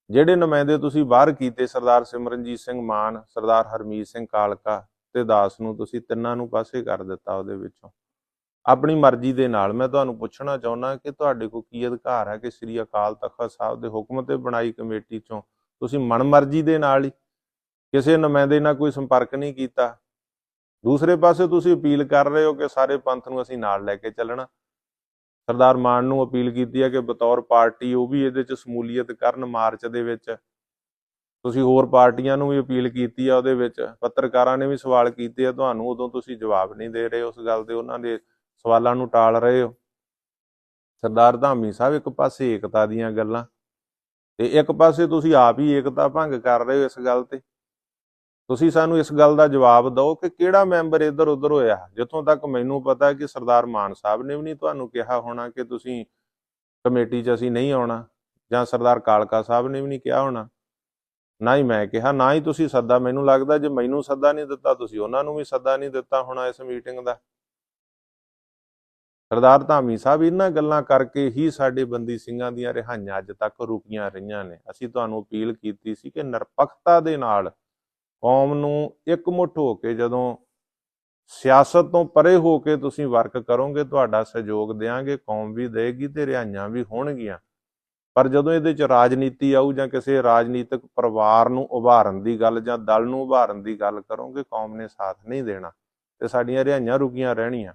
Speaker 1: ਜਿਹੜੇ ਨੁਮਾਇੰਦੇ ਤੁਸੀਂ ਬਾਹਰ ਕੀਤੇ, ਸਰਦਾਰ ਸਿਮਰਨਜੀਤ ਸਿੰਘ ਮਾਨ, ਸਰਦਾਰ ਹਰਮੀਤ ਸਿੰਘ ਕਾਲਕਾ ਤੇ ਦਾਸ ਨੂੰ, ਤੁਸੀਂ ਤਿੰਨਾਂ ਨੂੰ ਪਾਸੇ ਕਰ ਦਿੱਤਾ ਉਹਦੇ ਵਿੱਚੋਂ ਆਪਣੀ ਮਰਜ਼ੀ ਦੇ ਨਾਲ। ਮੈਂ ਤੁਹਾਨੂੰ ਪੁੱਛਣਾ ਚਾਹੁੰਦਾ ਕਿ ਤੁਹਾਡੇ ਕੋਲ ਕੀ ਅਧਿਕਾਰ ਹੈ ਕਿ ਸ੍ਰੀ ਅਕਾਲ ਤਖਤ ਸਾਹਿਬ ਦੇ ਹੁਕਮ ਤੇ ਬਣਾਈ ਕਮੇਟੀ ਚੋਂ ਤੁਸੀਂ ਮਨਮਰਜ਼ੀ ਦੇ ਨਾਲ ਹੀ ਕਿਸੇ ਨੁਮਾਇੰਦੇ ਨਾਲ ਕੋਈ ਸੰਪਰਕ ਨਹੀਂ ਕੀਤਾ। ਦੂਸਰੇ ਪਾਸੇ ਤੁਸੀਂ ਅਪੀਲ ਕਰ ਰਹੇ ਹੋ ਕਿ ਸਾਰੇ ਪੰਥ ਨੂੰ ਅਸੀਂ ਨਾਲ ਲੈ ਕੇ ਚੱਲਣਾ। ਸਰਦਾਰ ਮਾਨ ਨੂੰ ਅਪੀਲ ਕੀਤੀ ਹੈ ਕਿ ਬਤੌਰ ਪਾਰਟੀ ਉਹ ਵੀ ਇਹਦੇ 'ਚ ਸਮੂਲੀਅਤ ਕਰਨ ਮਾਰਚ ਦੇ ਵਿੱਚ। ਤੁਸੀਂ ਹੋਰ ਪਾਰਟੀਆਂ ਨੂੰ ਵੀ ਅਪੀਲ ਕੀਤੀ ਆ ਉਹਦੇ ਵਿੱਚ, ਪੱਤਰਕਾਰਾਂ ਨੇ ਵੀ ਸਵਾਲ ਕੀਤੇ ਆ ਤੁਹਾਨੂੰ, ਉਦੋਂ ਤੁਸੀਂ ਜਵਾਬ ਨਹੀਂ ਦੇ ਰਹੇ ਉਸ ਗੱਲ ਦੇ, ਉਹਨਾਂ ਦੇ ਸਵਾਲਾਂ ਨੂੰ ਟਾਲ ਰਹੇ ਹੋ। ਸਰਦਾਰ ਧਾਮੀ ਸਾਹਿਬ, ਇੱਕ ਪਾਸੇ ਏਕਤਾ ਦੀਆਂ ਗੱਲਾਂ ਤੇ ਇੱਕ ਪਾਸੇ ਤੁਸੀਂ ਆਪ ਹੀ ਏਕਤਾ ਭੰਗ ਕਰ ਰਹੇ ਹੋ। ਇਸ ਗੱਲ ਤੇ ਤੁਸੀਂ ਸਾਨੂੰ ਇਸ ਗੱਲ ਦਾ ਜਵਾਬ ਦਿਓ ਕਿ ਕਿਹੜਾ ਮੈਂਬਰ ਇੱਧਰ ਉੱਧਰ ਹੋਇਆ। ਜਿੱਥੋਂ ਤੱਕ ਮੈਨੂੰ ਪਤਾ ਕਿ ਸਰਦਾਰ ਮਾਨ ਸਾਹਿਬ ਨੇ ਵੀ ਨਹੀਂ ਤੁਹਾਨੂੰ ਕਿਹਾ ਹੋਣਾ ਕਿ ਤੁਸੀਂ ਕਮੇਟੀ 'ਚ ਅਸੀਂ ਨਹੀਂ ਆਉਣਾ, ਜਾਂ ਸਰਦਾਰ ਕਾਲਕਾ ਸਾਹਿਬ ਨੇ ਵੀ ਨਹੀਂ ਕਿਹਾ ਹੋਣਾ, ਨਾ ਹੀ ਮੈਂ ਕਿਹਾ, ਨਾ ਹੀ ਤੁਸੀਂ ਸੱਦਾ, ਮੈਨੂੰ ਲੱਗਦਾ ਜੇ ਮੈਨੂੰ ਸੱਦਾ ਨਹੀਂ ਦਿੱਤਾ ਤੁਸੀਂ ਉਹਨਾਂ ਨੂੰ ਵੀ ਸੱਦਾ ਨਹੀਂ ਦਿੱਤਾ ਹੋਣਾ ਇਸ ਮੀਟਿੰਗ ਦਾ। ਸਰਦਾਰ ਧਾਮੀ ਸਾਹਿਬ, ਇਹਨਾਂ ਗੱਲਾਂ ਕਰਕੇ ਹੀ ਸਾਡੇ ਬੰਦੀ ਸਿੰਘਾਂ ਦੀਆਂ ਰਿਹਾਈਆਂ ਅੱਜ ਤੱਕ ਰੁਕੀਆਂ ਰਹੀਆਂ ਨੇ। ਅਸੀਂ ਤੁਹਾਨੂੰ ਅਪੀਲ ਕੀਤੀ ਸੀ ਕਿ ਨਿਰਪੱਖਤਾ ਦੇ ਨਾਲ ਕੌਮ ਨੂੰ ਇਕਮੁੱਠ ਹੋ ਕੇ, ਜਦੋਂ ਸਿਆਸਤ ਤੋਂ ਪਰੇ ਹੋ ਕੇ ਤੁਸੀਂ ਵਰਕ ਕਰੋਗੇ, ਤੁਹਾਡਾ ਸਹਿਯੋਗ ਦੇਵਾਂਗੇ, ਕੌਮ ਵੀ ਦੇਗੀ ਤੇ ਰਿਹਾਈਆਂ ਵੀ ਹੋਣਗੀਆਂ। ਪਰ ਜਦੋਂ ਇਹਦੇ 'ਚ ਰਾਜਨੀਤੀ ਆਊ ਜਾਂ ਕਿਸੇ ਰਾਜਨੀਤਿਕ ਪਰਿਵਾਰ ਨੂੰ ਉਭਾਰਨ ਦੀ ਗੱਲ ਜਾਂ ਦਲ ਨੂੰ ਉਭਾਰਨ ਦੀ ਗੱਲ ਕਰੋਗੇ, ਕੌਮ ਨੇ ਸਾਥ ਨਹੀਂ ਦੇਣਾ ਤੇ ਸਾਡੀਆਂ ਰਿਹਾਈਆਂ ਰੁਕੀਆਂ ਰਹਿਣੀਆਂ।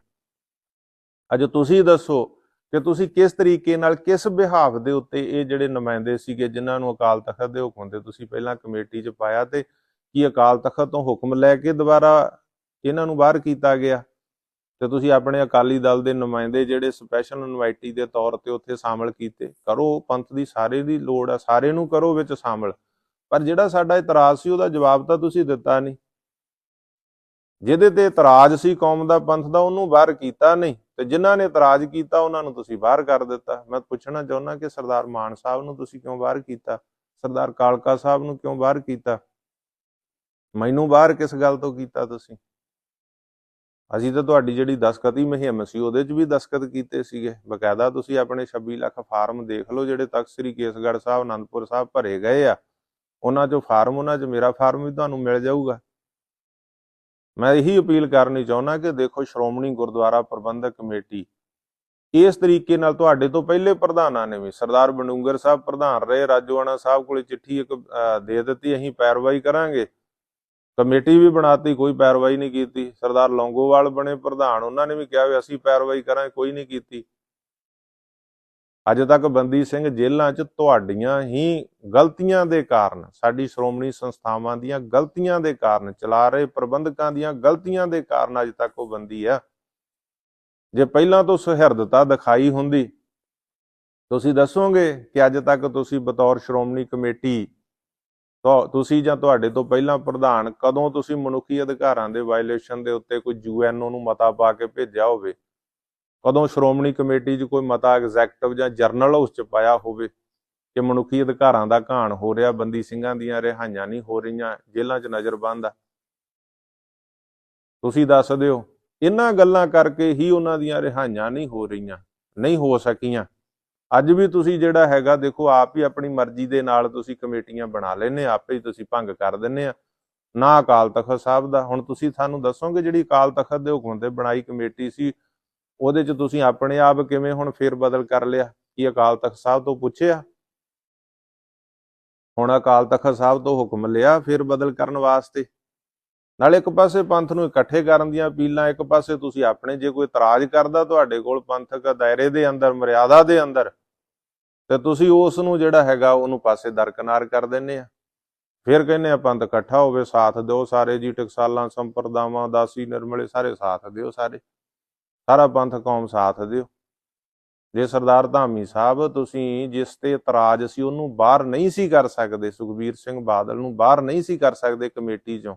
Speaker 1: ਅੱਜ ਤੁਸੀਂ ਦੱਸੋ ਕਿ ਤੁਸੀਂ ਕਿਸ ਤਰੀਕੇ ਨਾਲ, ਕਿਸ ਬਿਹਾਵ ਦੇ ਉੱਤੇ ਇਹ ਜਿਹੜੇ ਨੁਮਾਇੰਦੇ ਸੀਗੇ ਜਿਨ੍ਹਾਂ ਨੂੰ ਅਕਾਲ ਤਖਤ ਦੇ ਹੁਕਮ ਤੇ ਤੁਸੀਂ ਪਹਿਲਾਂ ਕਮੇਟੀ 'ਚ ਪਾਇਆ, ਤੇ ਕੀ ਅਕਾਲ ਤਖਤ ਤੋਂ ਹੁਕਮ ਲੈ ਕੇ ਦੁਬਾਰਾ ਇਹਨਾਂ ਨੂੰ ਬਾਹਰ ਕੀਤਾ ਗਿਆ ਤੇ ਤੁਸੀਂ ਆਪਣੇ ਅਕਾਲੀ ਦਲ ਦੇ ਨੁਮਾਇੰਦੇ ਜਿਹੜੇ ਸਪੈਸ਼ਲ ਇਨਵਾਈਟੀ ਦੇ ਤੌਰ ਤੇ ਉੱਥੇ ਸ਼ਾਮਲ ਕੀਤੇ? ਕਰੋ, ਪੰਥ ਦੀ ਸਾਰੇ ਦੀ ਲੋੜ ਆ, ਸਾਰੇ ਨੂੰ ਕਰੋ ਵਿੱਚ ਸ਼ਾਮਲ। ਪਰ ਜਿਹੜਾ ਸਾਡਾ ਇਤਰਾਜ਼ ਸੀ ਉਹਦਾ ਜਵਾਬ ਤਾਂ ਤੁਸੀਂ ਦਿੱਤਾ ਨਹੀਂ। ਜਿਹਦੇ ਤੇ ਇਤਰਾਜ਼ ਸੀ ਕੌਮ ਦਾ, ਪੰਥ ਦਾ, ਉਹਨੂੰ ਬਾਹਰ ਕੀਤਾ ਨਹੀਂ, ਤੇ ਜਿਨ੍ਹਾਂ ਨੇ ਇਤਰਾਜ਼ ਕੀਤਾ ਉਹਨਾਂ ਨੂੰ ਤੁਸੀਂ ਬਾਹਰ ਕਰ ਦਿੱਤਾ। ਮੈਂ ਪੁੱਛਣਾ ਚਾਹੁੰਦਾ ਕਿ ਸਰਦਾਰ ਮਾਨ ਸਾਹਿਬ ਨੂੰ ਤੁਸੀਂ ਕਿਉਂ ਬਾਹਰ ਕੀਤਾ? ਸਰਦਾਰ ਕਾਲਕਾ ਸਾਹਿਬ ਨੂੰ ਕਿਉਂ ਬਾਹਰ ਕੀਤਾ? ਮੈਨੂੰ ਬਾਹਰ ਕਿਸ ਗੱਲ ਤੋਂ ਕੀਤਾ ਤੁਸੀਂ? ਅਸੀਂ ਤਾਂ ਤੁਹਾਡੀ ਜਿਹੜੀ ਦਸਤਖਤੀ ਮੁਹਿੰਮ ਸੀ ਉਹਦੇ 'ਚ ਵੀ ਦਸਤਖਤ ਕੀਤੇ ਸੀਗੇ ਬਕਾਇਦਾ। ਤੁਸੀਂ ਆਪਣੇ 26 ਲੱਖ ਫਾਰਮ ਦੇਖ ਲਓ ਜਿਹੜੇ ਤਖ਼ਤ ਸ੍ਰੀ ਕੇਸਗੜ੍ਹ ਸਾਹਿਬ, ਅਨੰਦਪੁਰ ਸਾਹਿਬ ਭਰੇ ਗਏ ਆ, ਉਹਨਾਂ 'ਚੋਂ ਫਾਰਮ, ਉਹਨਾਂ 'ਚ ਮੇਰਾ ਫਾਰਮ ਵੀ ਤੁਹਾਨੂੰ ਮਿਲ ਜਾਊਗਾ। ਮੈਂ ਇਹੀ ਅਪੀਲ ਕਰਨੀ ਚਾਹੁੰਦਾ ਕਿ ਦੇਖੋ, ਸ਼੍ਰੋਮਣੀ ਗੁਰਦੁਆਰਾ ਪ੍ਰਬੰਧਕ ਕਮੇਟੀ ਇਸ ਤਰੀਕੇ ਨਾਲ, ਤੁਹਾਡੇ ਤੋਂ ਪਹਿਲੇ ਪ੍ਰਧਾਨਾਂ ਨੇ ਵੀ, ਸਰਦਾਰ ਬਡੂੰਗਰ ਸਾਹਿਬ ਪ੍ਰਧਾਨ ਰਹੇ, ਰਾਜੋਆਣਾ ਸਾਹਿਬ ਕੋਲੇ ਚਿੱਠੀ ਇੱਕ ਦੇ ਦਿੱਤੀ, ਅਸੀਂ ਪੈਰਵਾਈ ਕਰਾਂਗੇ, ਕਮੇਟੀ ਵੀ ਬਣਾਤੀ, ਕੋਈ ਪੈਰਵਾਈ ਨਹੀਂ ਕੀਤੀ। ਸਰਦਾਰ ਲੌਂਗੋਵਾਲ ਬਣੇ ਪ੍ਰਧਾਨ, ਉਹਨਾਂ ਨੇ ਵੀ ਕਿਹਾ ਵੀ ਅਸੀਂ ਪੈਰਵਾਈ ਕਰਾਂਗੇ, ਕੋਈ ਨਹੀਂ ਕੀਤੀ। ਅੱਜ ਤੱਕ ਬੰਦੀ ਸਿੰਘ ਜੇਲ੍ਹਾਂ 'ਚ ਤੁਹਾਡੀਆਂ ਹੀ ਗਲਤੀਆਂ ਦੇ ਕਾਰਨ, ਸਾਡੀ ਸ਼੍ਰੋਮਣੀ ਸੰਸਥਾਵਾਂ ਦੀਆਂ ਗਲਤੀਆਂ ਦੇ ਕਾਰਨ, ਚਲਾ ਰਹੇ ਪ੍ਰਬੰਧਕਾਂ ਦੀਆਂ ਗਲਤੀਆਂ ਦੇ ਕਾਰਨ ਅੱਜ ਤੱਕ ਉਹ ਬੰਦੀ ਆ। ਜੇ ਪਹਿਲਾਂ ਤੋਂ ਸੁਹਿਰਦਤਾ ਦਿਖਾਈ ਹੁੰਦੀ, ਤੁਸੀਂ ਦੱਸੋਗੇ ਕਿ ਅੱਜ ਤੱਕ ਤੁਸੀਂ ਬਤੌਰ ਸ਼੍ਰੋਮਣੀ ਕਮੇਟੀ, ਤੁਸੀਂ ਜਾਂ ਤੁਹਾਡੇ ਤੋਂ ਪਹਿਲਾਂ ਪ੍ਰਧਾਨ, ਕਦੋਂ ਤੁਸੀਂ ਮਨੁੱਖੀ ਅਧਿਕਾਰਾਂ ਦੇ ਵਾਇਲੇਸ਼ਨ ਦੇ ਉੱਤੇ ਕੋਈ UNO ਨੂੰ ਮਤਾ ਪਾ ਕੇ ਭੇਜਿਆ ਹੋਵੇ? ਕਦੋਂ ਸ਼੍ਰੋਮਣੀ ਕਮੇਟੀ 'ਚ ਕੋਈ ਮਤਾ ਐਗਜ਼ੈਕਟਿਵ ਜਾਂ ਜਰਨਲ ਹਾਊਸ 'ਚ ਪਾਇਆ ਹੋਵੇ ਕਿ ਮਨੁੱਖੀ ਅਧਿਕਾਰਾਂ ਦਾ ਘਾਣ ਹੋ ਰਿਹਾ, ਬੰਦੀ ਸਿੰਘਾਂ ਦੀਆਂ ਰਿਹਾਈਆਂ ਨਹੀਂ ਹੋ ਰਹੀਆਂ, ਜੇਲ੍ਹਾਂ 'ਚ ਨਜ਼ਰਬੰਦ ਆ? ਤੁਸੀਂ ਦੱਸ ਦਿਓ। ਇਹਨਾਂ ਗੱਲਾਂ ਕਰਕੇ ਹੀ ਉਹਨਾਂ ਦੀਆਂ ਰਿਹਾਈਆਂ ਨਹੀਂ ਹੋ ਰਹੀਆਂ, ਨਹੀਂ ਹੋ ਸਕੀਆਂ। ਅੱਜ ਵੀ ਤੁਸੀਂ ਜਿਹੜਾ ਹੈਗਾ ਦੇਖੋ, ਆਪ ਹੀ ਆਪਣੀ ਮਰਜ਼ੀ ਦੇ ਨਾਲ ਤੁਸੀਂ ਕਮੇਟੀਆਂ ਬਣਾ ਲੈਂਦੇ, ਆਪੇ ਹੀ ਤੁਸੀਂ ਭੰਗ ਕਰ ਦਿੰਦੇ ਆ। ਨਾ ਅਕਾਲ ਤਖਤ ਸਾਹਿਬ ਦਾ। ਹੁਣ ਤੁਸੀਂ ਸਾਨੂੰ ਦੱਸੋਗੇ ਜਿਹੜੀ ਅਕਾਲ ਤਖਤ ਦੇ ਹੁਕਮ ਤੇ ਬਣਾਈ ਕਮੇਟੀ ਸੀ, ਉਹਦੇ 'ਚ ਤੁਸੀਂ ਆਪਣੇ ਆਪ ਕਿਵੇਂ ਹੁਣ ਫੇਰ ਬਦਲ ਕਰ ਲਿਆ? ਕੀ ਅਕਾਲ ਤਖਤ ਸਾਹਿਬ ਤੋਂ ਪੁੱਛਿਆ? ਹੁਣ ਅਕਾਲ ਤਖਤ ਸਾਹਿਬ ਤੋਂ ਹੁਕਮ ਲਿਆ ਫੇਰ ਬਦਲ ਕਰਨ ਵਾਸਤੇ। ਨਾਲੇ ਇੱਕ ਪਾਸੇ ਪੰਥ ਨੂੰ ਇਕੱਠੇ ਕਰਨ ਦੀਆਂ ਅਪੀਲਾਂ, ਇੱਕ ਪਾਸੇ ਤੁਸੀਂ ਆਪਣੇ, ਜੇ ਕੋਈ ਇਤਰਾਜ਼ ਕਰਦਾ ਤੁਹਾਡੇ ਕੋਲ ਪੰਥਕ ਦਾਇਰੇ ਦੇ ਅੰਦਰ, ਮਰਿਆਦਾ ਦੇ ਅੰਦਰ, ਤੇ ਤੁਸੀਂ ਉਸ ਨੂੰ ਜਿਹੜਾ ਹੈਗਾ ਉਹਨੂੰ ਪਾਸੇ ਦਰਕਨਾਰ ਕਰ ਦਿੰਦੇ ਆ। ਫਿਰ ਕਹਿੰਦੇ ਆ ਪੰਥ ਇਕੱਠਾ ਹੋਵੇ, ਸਾਥ ਦਿਓ ਸਾਰੇ ਜੀ, ਟਕਸਾਲਾਂ, ਸੰਪਰਦਾਵਾਂ, ਦਾਸੀ, ਨਿਰਮਲੇ ਸਾਰੇ ਸਾਥ ਦਿਓ, ਸਾਰਾ ਪੰਥ ਕੌਮ ਸਾਥ ਦਿਓ। ਜੇ ਸਰਦਾਰ ਧਾਮੀ ਸਾਹਿਬ ਤੁਸੀਂ ਜਿਸ ਤੇ ਇਤਰਾਜ਼ ਸੀ ਉਹਨੂੰ ਬਾਹਰ ਨਹੀਂ ਸੀ ਕਰ ਸਕਦੇ, ਸੁਖਬੀਰ ਸਿੰਘ ਬਾਦਲ ਨੂੰ ਬਾਹਰ ਨਹੀਂ ਸੀ ਕਰ ਸਕਦੇ ਕਮੇਟੀ ਚੋਂ,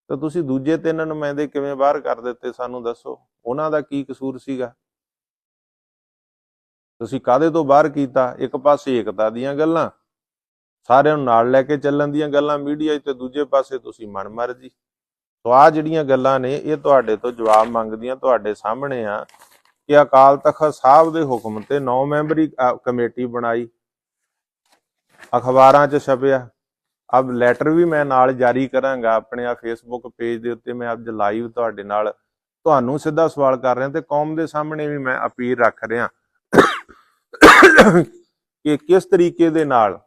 Speaker 1: ਤਾਂ ਤੁਸੀਂ ਦੂਜੇ 3 ਨੁਮਾਇੰਦੇ ਕਿਵੇਂ ਬਾਹਰ ਕਰ ਦਿੱਤੇ? ਸਾਨੂੰ ਦੱਸੋ, ਉਹਨਾਂ ਦਾ ਕੀ ਕਸੂਰ ਸੀਗਾ? ਤੁਸੀਂ ਕਾਹਦੇ ਤੋਂ ਬਾਹਰ ਕੀਤਾ? ਇੱਕ ਪਾਸੇ ਏਕਤਾ ਦੀਆਂ ਗੱਲਾਂ, ਸਾਰਿਆਂ ਨੂੰ ਨਾਲ ਲੈ ਕੇ ਚੱਲਣ ਦੀਆਂ ਗੱਲਾਂ ਮੀਡੀਆ 'ਚ, ਤੇ ਦੂਜੇ ਪਾਸੇ ਤੁਸੀਂ ਮਨਮਰਜ਼ੀ। ਸੋ ਆਹ ਜਿਹੜੀਆਂ ਗੱਲਾਂ ਨੇ ਇਹ ਤੁਹਾਡੇ ਤੋਂ ਜਵਾਬ ਮੰਗਦੀਆਂ, ਤੁਹਾਡੇ ਸਾਹਮਣੇ ਆ ਕਿ ਅਕਾਲ ਤਖਤ ਸਾਹਿਬ ਦੇ ਹੁਕਮ ਤੇ 9 ਮੈਂਬਰੀ ਕਮੇਟੀ ਬਣਾਈ, ਅਖਬਾਰਾਂ 'ਚ ਛਪਿਆ। ਅਬ ਲੈਟਰ ਵੀ ਮੈਂ ਨਾਲ ਜਾਰੀ ਕਰਾਂਗਾ ਆਪਣੇ ਆ ਫੇਸਬੁੱਕ ਪੇਜ ਦੇ ਉੱਤੇ। ਮੈਂ ਅੱਜ ਲਾਈਵ ਤੁਹਾਡੇ ਨਾਲ ਤੁਹਾਨੂੰ ਸਿੱਧਾ ਸਵਾਲ ਕਰ ਰਿਹਾ ਤੇ ਕੌਮ ਦੇ ਸਾਹਮਣੇ ਵੀ ਮੈਂ ਅਪੀਲ ਰੱਖ ਰਿਹਾ ਕਿ ਕਿਸ ਤਰੀਕੇ ਦੇ ਨਾਲ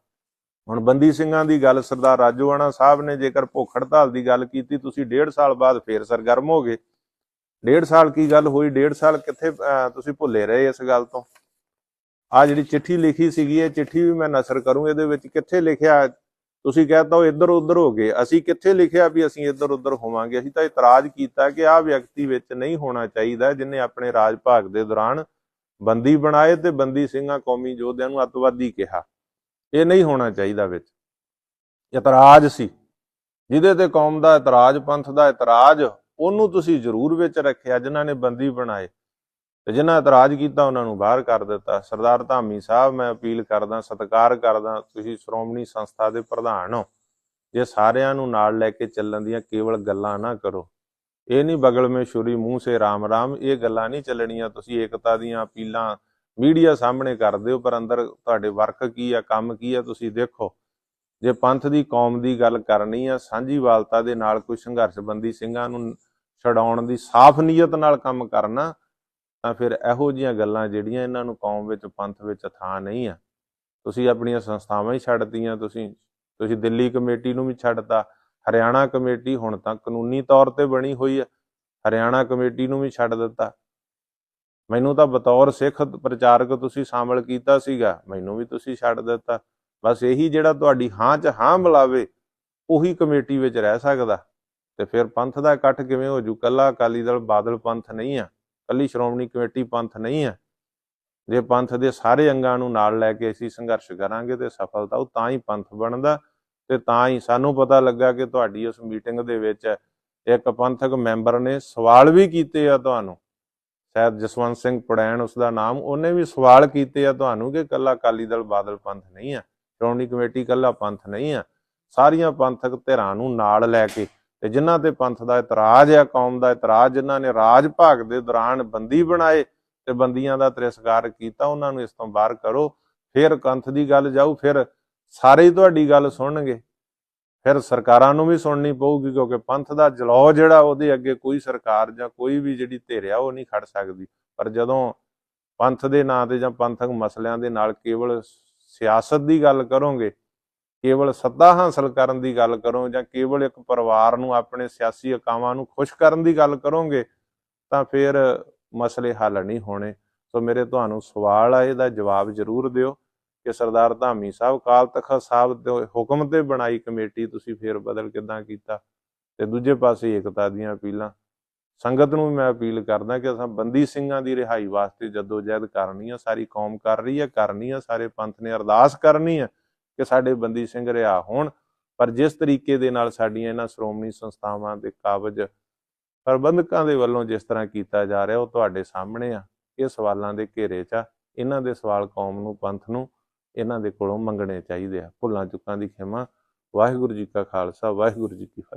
Speaker 1: ਹੁਣ ਬੰਦੀ ਸਿੰਘਾਂ ਦੀ ਗੱਲ ਸਰਦਾਰ ਰਾਜੋਆਣਾ ਸਾਹਿਬ ਨੇ ਜੇਕਰ ਭੁੱਖ ਹੜਤਾਲ ਦੀ ਗੱਲ ਕੀਤੀ, ਤੁਸੀਂ 1.5 ਸਾਲ ਬਾਅਦ ਫੇਰ ਸਰਗਰਮ ਹੋ ਗਏ। 1.5 ਸਾਲ ਕੀ ਗੱਲ ਹੋਈ? 1.5 ਸਾਲ ਕਿੱਥੇ ਤੁਸੀਂ ਭੁੱਲੇ ਰਹੇ ਇਸ ਗੱਲ ਤੋਂ? ਆ ਜਿਹੜੀ ਚਿੱਠੀ ਲਿਖੀ ਸੀਗੀ, ਇਹ ਚਿੱਠੀ ਵੀ ਮੈਂ ਨਸ਼ਰ ਕਰੂੰ। ਇਹਦੇ ਵਿੱਚ ਕਿੱਥੇ ਲਿਖਿਆ? ਤੁਸੀਂ ਕਹਿਤਾ ਉਹ ਇੱਧਰ ਉੱਧਰ ਹੋ ਗਏ। ਅਸੀਂ ਕਿੱਥੇ ਲਿਖਿਆ ਵੀ ਅਸੀਂ ਇੱਧਰ ਉੱਧਰ ਹੋਵਾਂਗੇ? ਅਸੀਂ ਤਾਂ ਇਤਰਾਜ਼ ਕੀਤਾ ਕਿ ਆਹ ਵਿਅਕਤੀ ਵਿੱਚ ਨਹੀਂ ਹੋਣਾ ਚਾਹੀਦਾ ਜਿਹਨੇ ਆਪਣੇ ਰਾਜ ਭਾਗ ਦੇ ਦੌਰਾਨ ਬੰਦੀ ਬਣਾਏ ਤੇ ਬੰਦੀ ਸਿੰਘਾਂ ਕੌਮੀ ਯੋਧਿਆਂ ਨੂੰ ਅੱਤਵਾਦੀ ਕਿਹਾ। ਇਹ ਨਹੀਂ ਹੋਣਾ ਚਾਹੀਦਾ। ਵਿੱਚ ਇਤਰਾਜ਼ ਸੀ, ਜਿਹਦੇ ਤੇ ਕੌਮ ਦਾ ਇਤਰਾਜ਼, ਪੰਥ ਦਾ ਇਤਰਾਜ਼, ਉਹਨੂੰ ਤੁਸੀਂ ਜ਼ਰੂਰ ਵਿੱਚ ਰੱਖਿਆ। ਜਿਨ੍ਹਾਂ ਨੇ ਬੰਦੀ ਬਣਾਏ ਤੇ ਜਿਨ੍ਹਾਂ ਇਤਰਾਜ਼ ਕੀਤਾ ਉਹਨਾਂ ਨੂੰ ਬਾਹਰ ਕਰ ਦਿੱਤਾ। ਸਰਦਾਰ ਧਾਮੀ ਸਾਹਿਬ, ਮੈਂ ਅਪੀਲ ਕਰਦਾ, ਸਤਿਕਾਰ ਕਰਦਾ, ਤੁਸੀਂ ਸ਼੍ਰੋਮਣੀ ਸੰਸਥਾ ਦੇ ਪ੍ਰਧਾਨ ਹੋ, ਜੇ ਸਾਰਿਆਂ ਨੂੰ ਨਾਲ ਲੈ ਕੇ ਚੱਲਣ ਦੀਆਂ ਕੇਵਲ ਗੱਲਾਂ ਨਾ ਕਰੋ। ਇਹ ਨਹੀਂ ਬਗਲ ਮੇ ਛੁਰੀ ਮੂੰਹ ਸੇ ਰਾਮ ਰਾਮ, ਇਹ ਗੱਲਾਂ ਨਹੀਂ ਚੱਲਣੀਆਂ। ਤੁਸੀਂ ਏਕਤਾ ਦੀਆਂ ਅਪੀਲਾਂ ਮੀਡੀਆ ਸਾਹਮਣੇ ਕਰਦੇ ਹੋ, ਪਰ ਅੰਦਰ ਤੁਹਾਡੇ ਵਰਕ ਕੀ ਆ, ਕੰਮ ਕੀ ਆ, ਤੁਸੀਂ ਦੇਖੋ। ਜੇ ਪੰਥ ਦੀ, ਕੌਮ ਦੀ ਗੱਲ ਕਰਨੀ ਆ, ਸਾਂਝੀਵਾਲਤਾ ਦੇ ਨਾਲ ਕੋਈ ਸੰਘਰਸ਼ਬੰਦੀ ਸਿੰਘਾਂ ਨੂੰ ਛਡਾਉਣ ਦੀ ਸਾਫ਼ ਨੀਅਤ ਨਾਲ ਕੰਮ ਕਰਨਾ, ਤਾਂ ਫਿਰ ਇਹੋ ਜਿਹੀਆਂ ਗੱਲਾਂ ਜਿਹੜੀਆਂ ਇਹਨਾਂ ਨੂੰ ਕੌਮ ਵਿੱਚ, ਪੰਥ ਵਿੱਚ ਥਾਂ ਨਹੀਂ ਆ। ਤੁਸੀਂ ਆਪਣੀਆਂ ਸੰਸਥਾਵਾਂ ਹੀ ਛੱਡਤੀਆਂ। ਤੁਸੀਂ ਦਿੱਲੀ ਕਮੇਟੀ ਨੂੰ ਵੀ ਛੱਡਤਾ। ਹਰਿਆਣਾ ਕਮੇਟੀ ਹੁਣ ਤਾਂ ਕਾਨੂੰਨੀ ਤੌਰ ਤੇ ਬਣੀ ਹੋਈ ਹੈ, ਹਰਿਆਣਾ ਕਮੇਟੀ ਨੂੰ ਵੀ ਛੱਡ ਦਿੱਤਾ। ਮੈਨੂੰ ਤਾਂ ਬਤੌਰ ਸਿੱਖ ਪ੍ਰਚਾਰਕ ਤੁਸੀਂ ਸ਼ਾਮਲ ਕੀਤਾ ਸੀਗਾ, ਮੈਨੂੰ ਵੀ ਤੁਸੀਂ ਛੱਡ ਦਿੱਤਾ। ਬਸ ਇਹੀ ਜਿਹੜਾ ਤੁਹਾਡੀ ਹਾਂ 'ਚ ਹਾਂ ਮਿਲਾਵੇ ਉਹੀ ਕਮੇਟੀ ਵਿੱਚ ਰਹਿ ਸਕਦਾ। ਤੇ ਫਿਰ ਪੰਥ ਦਾ ਇਕੱਠ ਕਿਵੇਂ ਹੋ ਜੂ? ਕੱਲਾ ਅਕਾਲੀ ਦਲ ਬਾਦਲ ਪੰਥ ਨਹੀਂ ਆ, ਕੱਲੀ ਸ਼੍ਰੋਮਣੀ ਕਮੇਟੀ ਪੰਥ ਨਹੀਂ ਆ। ਜੇ ਪੰਥ ਦੇ ਸਾਰੇ ਅੰਗਾਂ ਨੂੰ ਨਾਲ ਲੈ ਕੇ ਅਸੀਂ ਸੰਘਰਸ਼ ਕਰਾਂਗੇ ਤੇ ਸਫਲਤਾ ਉਹ ਤਾਂ ਹੀ ਪੰਥ ਬਣਦਾ। ਤੇ ਤਾਂ ਹੀ ਸਾਨੂੰ ਪਤਾ ਲੱਗਾ ਕਿ ਤੁਹਾਡੀ ਉਸ ਮੀਟਿੰਗ ਦੇ ਵਿੱਚ ਇੱਕ ਪੰਥਕ ਮੈਂਬਰ ਨੇ ਸਵਾਲ ਵੀ ਕੀਤੇ ਆ ਤੁਹਾਨੂੰ, ਸ਼ਾਇਦ ਜਸਵੰਤ ਸਿੰਘ ਪੜੈਣ ਉਸਦਾ ਨਾਮ, ਉਹਨੇ ਵੀ ਸਵਾਲ ਕੀਤੇ ਆ ਤੁਹਾਨੂੰ ਕਿ ਕੱਲਾ ਅਕਾਲੀ ਦਲ ਬਾਦਲ ਪੰਥ ਨਹੀਂ ਆ, ਸ਼੍ਰੋਮਣੀ ਕਮੇਟੀ ਕੱਲਾ ਪੰਥ ਨਹੀਂ ਆ। ਸਾਰੀਆਂ ਪੰਥਕ ਧਿਰਾਂ ਨੂੰ ਨਾਲ ਲੈ ਕੇ, ਤੇ ਜਿਨ੍ਹਾਂ ਤੇ ਪੰਥ ਦਾ ਇਤਰਾਜ਼ ਆ, ਕੌਮ ਦਾ ਇਤਰਾਜ਼, ਜਿਨ੍ਹਾਂ ਨੇ ਰਾਜ ਭਾਗ ਦੇ ਦੌਰਾਨ ਬੰਦੀ ਬਣਾਏ ਤੇ ਬੰਦੀਆਂ ਦਾ ਤਿਰਸਕਾਰ ਕੀਤਾ, ਉਹਨਾਂ ਨੂੰ ਇਸ ਤੋਂ ਬਾਹਰ ਕਰੋ। ਫਿਰ ਪੰਥ ਦੀ ਗੱਲ ਜਾਊ, ਫਿਰ ਸਾਰੇ ਹੀ ਤੁਹਾਡੀ ਗੱਲ ਸੁਣਨਗੇ। ਫਿਰ ਸਰਕਾਰਾਂ ਨੂੰ ਵੀ ਸੁਣਨੀ ਪਊਗੀ, ਕਿਉਂਕਿ ਪੰਥ ਦਾ ਜਲੌ ਜਿਹੜਾ ਉਹਦੇ ਅੱਗੇ ਕੋਈ ਸਰਕਾਰ ਜਾਂ ਕੋਈ ਵੀ ਜਿਹੜੀ ਧਿਰ ਆ ਉਹ ਨਹੀਂ ਖੜ ਸਕਦੀ। ਪਰ ਜਦੋਂ ਪੰਥ ਦੇ ਨਾਂ ਤੇ ਜਾਂ ਪੰਥਕ ਮਸਲਿਆਂ ਦੇ ਨਾਲ ਕੇਵਲ ਸਿਆਸਤ ਦੀ ਗੱਲ ਕਰੋਗੇ, ਕੇਵਲ ਸੱਤਾ ਹਾਸਲ ਕਰਨ ਦੀ ਗੱਲ ਕਰੋ, ਜਾਂ ਕੇਵਲ ਇੱਕ ਪਰਿਵਾਰ ਨੂੰ, ਆਪਣੇ ਸਿਆਸੀ ਅਕਾਵਾਂ ਨੂੰ ਖੁਸ਼ ਕਰਨ ਦੀ ਗੱਲ ਕਰੋਗੇ, ਤਾਂ ਫਿਰ ਮਸਲੇ ਹੱਲ ਨਹੀਂ ਹੋਣੇ। ਸੋ ਮੇਰੇ ਤੁਹਾਨੂੰ ਸਵਾਲ ਆ, ਇਹਦਾ ਜਵਾਬ ਜ਼ਰੂਰ ਦਿਓ ਕਿ ਸਰਦਾਰ ਧਾਮੀ ਸਾਹਿਬ, ਅਕਾਲ ਤਖਤ ਸਾਹਿਬ ਦੇ ਹੁਕਮ ਤੇ ਬਣਾਈ ਕਮੇਟੀ ਤੁਸੀਂ ਫੇਰ ਬਦਲ ਕਿੱਦਾਂ ਕੀਤਾ? ਤੇ ਦੂਜੇ ਪਾਸੇ ਏਕਤਾ ਦੀਆਂ ਅਪੀਲਾਂ। ਸੰਗਤ ਨੂੰ ਵੀ ਮੈਂ ਅਪੀਲ ਕਰਦਾ ਕਿ ਅਸਾਂ ਬੰਦੀ ਸਿੰਘਾਂ ਦੀ ਰਿਹਾਈ ਵਾਸਤੇ ਜਦੋਜਹਿਦ ਕਰਨੀ ਆ, ਸਾਰੀ ਕੌਮ ਕਰ ਰਹੀ ਹੈ, ਕਰਨੀ ਆ, ਸਾਰੇ ਪੰਥ ਨੇ ਅਰਦਾਸ ਕਰਨੀ ਆ ਕਿ ਸਾਡੇ ਬੰਦੀ ਸਿੰਘ ਰਿਹਾ ਹੋਣ। ਪਰ ਜਿਸ ਤਰੀਕੇ ਦੇ ਨਾਲ ਸਾਡੀਆਂ ਇਹਨਾਂ ਸ਼੍ਰੋਮਣੀ ਸੰਸਥਾਵਾਂ ਦੇ ਕਾਬਜ ਪ੍ਰਬੰਧਕਾਂ ਦੇ ਵੱਲੋਂ ਜਿਸ ਤਰ੍ਹਾਂ ਕੀਤਾ ਜਾ ਰਿਹਾ, ਉਹ ਤੁਹਾਡੇ ਸਾਹਮਣੇ ਆ। ਇਹ ਸਵਾਲਾਂ ਦੇ ਘੇਰੇ 'ਚ ਆ। ਇਹਨਾਂ ਦੇ ਸਵਾਲ ਕੌਮ ਨੂੰ, ਪੰਥ ਨੂੰ ਇਹਨਾਂ ਦੇ ਕੋਲੋਂ ਮੰਗਣੇ ਚਾਹੀਦੇ ਆ। ਭੁੱਲਾਂ ਚੁੱਕਾਂ ਦੀ ਖਿਮਾ। ਵਾਹਿਗੁਰੂ ਜੀ ਕਾ ਖਾਲਸਾ, ਵਾਹਿਗੁਰੂ ਜੀ ਕੀ ਫਤਿਹ।